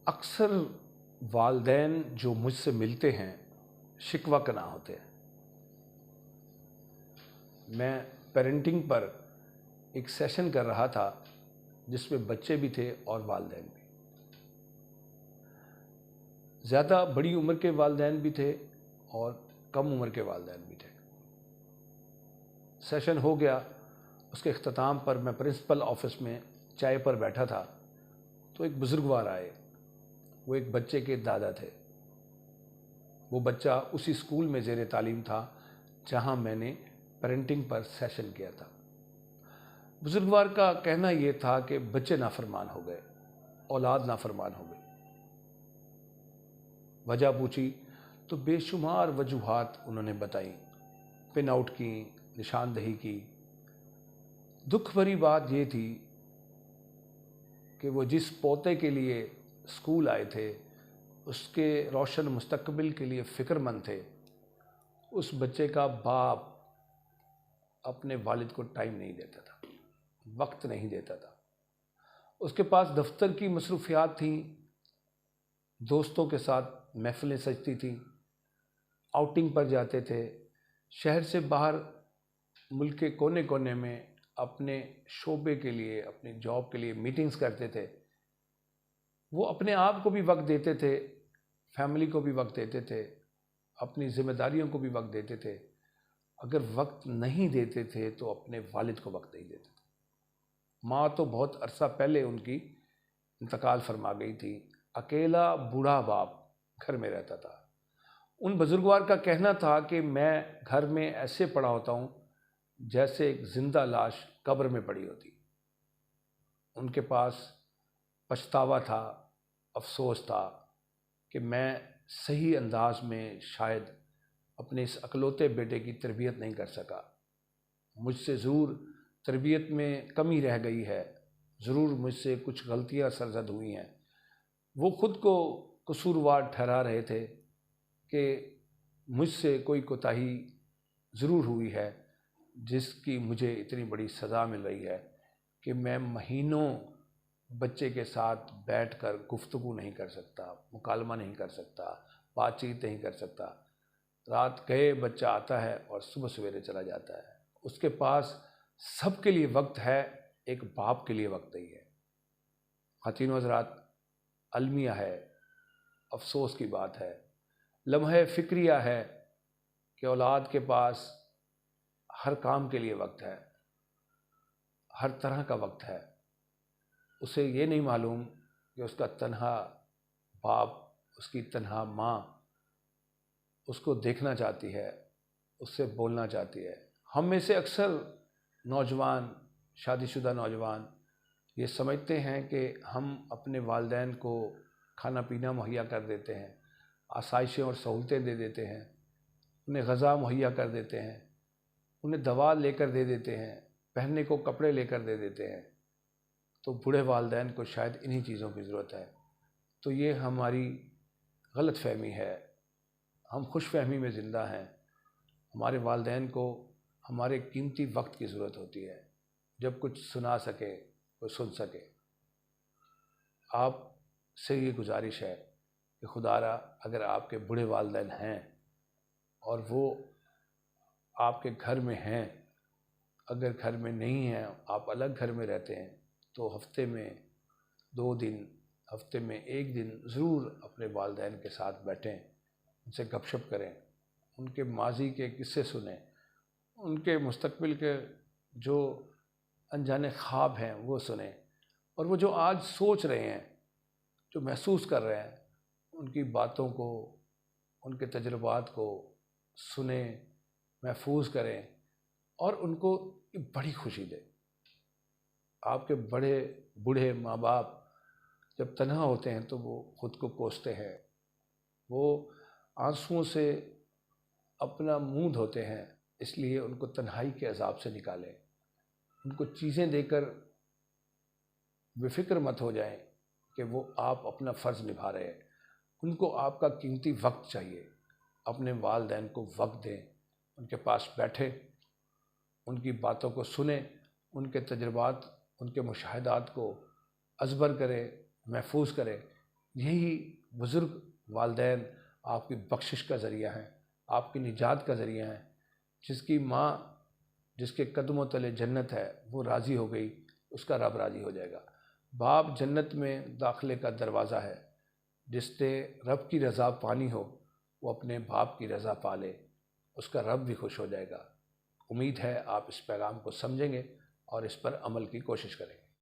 अक्सर वालदैन जो मुझसे मिलते हैं शिकवा कना होते हैं। मैं पेरेंटिंग पर एक सेशन कर रहा था जिसमें बच्चे भी थे और वालदैन भी। ज़्यादा बड़ी उम्र के वालदैन भी थे और कम उम्र के वालदैन भी थे। सेशन हो गया, उसके अख्ताम पर मैं प्रिंसिपल ऑफिस में चाय पर बैठा था तो एक बुजुर्गवार आए। वो एक बच्चे के दादा थे। वो बच्चा उसी स्कूल में ज़ेरे तालीम था जहाँ मैंने पेरेंटिंग पर सेशन किया था। बुजुर्गवार का कहना ये था कि बच्चे नाफरमान हो गए, औलाद नाफरमान हो गई। वजह पूछी तो बेशुमार वजूहात उन्होंने बताई, पिन आउट की, निशानदही की। दुख भरी बात ये थी कि वो जिस पोते के लिए स्कूल आए थे, उसके रोशन मुस्तकबिल के लिए फ़िक्रमंद थे, उस बच्चे का बाप अपने वालिद को टाइम नहीं देता था, वक्त नहीं देता था। उसके पास दफ्तर की मसरूफियात थी, दोस्तों के साथ महफिलें सजती थी, आउटिंग पर जाते थे, शहर से बाहर मुल्क के कोने कोने में अपने शोबे के लिए, अपनी जॉब के लिए मीटिंग्स करते थे। वो अपने आप को भी वक्त देते थे, फैमिली को भी वक्त देते थे, अपनी जिम्मेदारियों को भी वक्त देते थे। अगर वक्त नहीं देते थे तो अपने वालिद को वक्त नहीं देते थे। माँ तो बहुत अरसा पहले उनकी इंतकाल फरमा गई थी। अकेला बूढ़ा बाप घर में रहता था। उन बुजुर्गवार का कहना था कि मैं घर में ऐसे पड़ा होता हूँ जैसे एक जिंदा लाश कब्र में पड़ी होती। उनके पास पछतावा था, अफसोस था कि मैं सही अंदाज में शायद अपने इस अकलौते बेटे की तरबियत नहीं कर सका। मुझसे ज़रूर तरबियत में कमी रह गई है, ज़रूर मुझसे कुछ गलतियां सरजद हुई हैं। वो ख़ुद को कसूरवार ठहरा रहे थे कि मुझसे कोई कोताही ज़रूर हुई है जिसकी मुझे इतनी बड़ी सज़ा मिल रही है कि मैं महीनों बच्चे के साथ बैठकर गुफ्तगू नहीं कर सकता, मुकालमा नहीं कर सकता, बातचीत नहीं कर सकता। रात गए बच्चा आता है और सुबह सवेरे चला जाता है। उसके पास सबके लिए वक्त है, एक बाप के लिए वक्त नहीं है। ख़वातीन हज़रात, अलमिया है, अफसोस की बात है, लम्हे फ़िक्रिया है कि औलाद के पास हर काम के लिए वक्त है, हर तरह का वक्त है। उसे ये नहीं मालूम कि उसका तन्हा बाप, उसकी तन्हा माँ उसको देखना चाहती है, उससे बोलना चाहती है। हम में से अक्सर नौजवान, शादीशुदा नौजवान ये समझते हैं कि हम अपने वालिदैन को खाना पीना मुहैया कर देते हैं, आसाइशें और सहूलतें दे देते हैं, उन्हें ग़ज़ा मुहैया कर देते हैं, उन्हें दवा लेकर दे देते हैं, पहनने को कपड़े लेकर दे देते हैं। तो बूढ़े वालिदैन को शायद इन्हीं चीज़ों की ज़रूरत है। तो ये हमारी गलत फहमी है, हम खुश फहमी में ज़िंदा हैं। हमारे वालिदैन को हमारे कीमती वक्त की ज़रूरत होती है, जब कुछ सुना सके वो सुन सके। आप से ये गुजारिश है कि खुदारा अगर आपके बूढ़े वालिदैन हैं और वो आपके घर में हैं, अगर घर में नहीं हैं, आप अलग घर में रहते हैं, तो हफ्ते में 2 दिन, हफ्ते में 1 दिन ज़रूर अपने वालिदैन के साथ बैठें, उनसे गपशप करें, उनके माजी के किस्से सुनें, उनके मुस्तकबिल के जो अनजाने ख्वाब हैं वो सुनें, और वो जो आज सोच रहे हैं, जो महसूस कर रहे हैं, उनकी बातों को, उनके तजुर्बात को सुनें, महफूज करें और उनको बड़ी खुशी दें। आपके बड़े बूढ़े माँ बाप जब तन्हा होते हैं तो वो ख़ुद को कोसते हैं, वो आंसुओं से अपना मुंह धोते हैं। इसलिए उनको तन्हाई के अज़ाब से निकालें, उनको चीज़ें देकर बेफिक्र मत हो जाएं कि वो आप अपना फ़र्ज़ निभा रहे हैं। उनको आपका कीमती वक्त चाहिए। अपने वालिदैन को वक्त दें, उनके पास बैठें, उनकी बातों को सुनें, उनके तजुर्बात, उनके मुशाहिदात को अज़बर करें, महफूज करें। यही बुज़ुर्ग वालिदैन आपकी बख्शिश का ज़रिया हैं, आपकी निजात का ज़रिया हैं। जिसकी माँ, जिसके कदमों तले जन्नत है, वो राज़ी हो गई, उसका रब राज़ी हो जाएगा। बाप जन्नत में दाखिले का दरवाज़ा है। जिससे रब की रज़ा पानी हो, वो अपने बाप की रज़ा पाले, उसका रब भी खुश हो जाएगा। उम्मीद है आप इस पैगाम को समझेंगे और इस पर अमल की कोशिश करेंगे।